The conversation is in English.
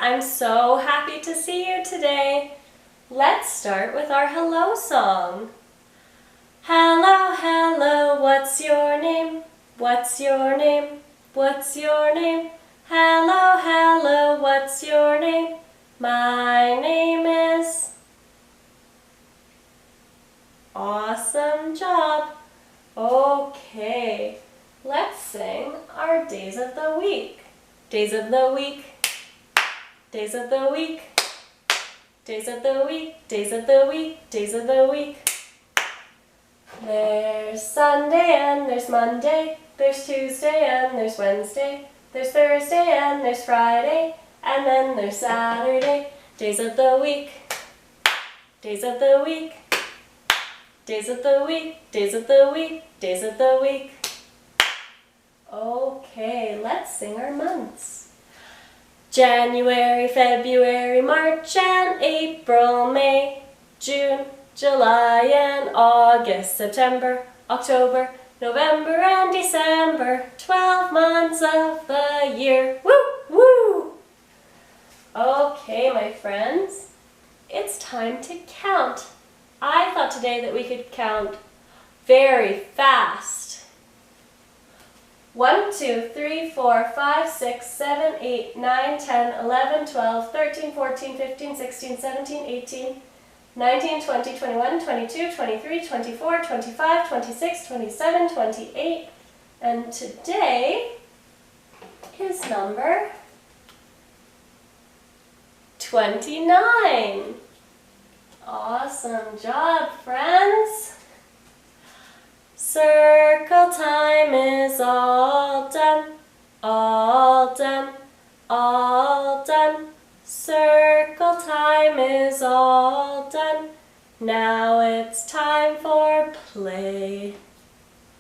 I'm so happy to see you today. Let's start with our hello song. Hello, hello, what's your name? What's your name? What's your name? Hello, hello, what's your name? My name is... Awesome job. Okay, let's sing our days of the week. Days of the week. Days of the week. Days of the week. Days of the week. Days of the week. There's Sunday and there's Monday. There's Tuesday and there's Wednesday. There's Thursday and there's Friday. And then there's Saturday. Days of the week. Days of the week. Days of the week. Days of the week. Days of the week. Okay, let's sing our months. January, February, March and April, May, June, July and August, September, October, November and December, 12 months of the year. Woo! Woo! Okay, my friends, it's time to count. I thought today that we could count very fast. 1, 2, 3, 4, 5, 6, 7, 8, 9, 10, 11, 12, 13, 14, 15, 16, 17, 18, 19, 20, 21, 22, 23, 24, 25, 26, 27, 28, and today is number 29. Awesome job, friends! Circle time is all done, all done, all done. Circle time is all done. Now it's time for play.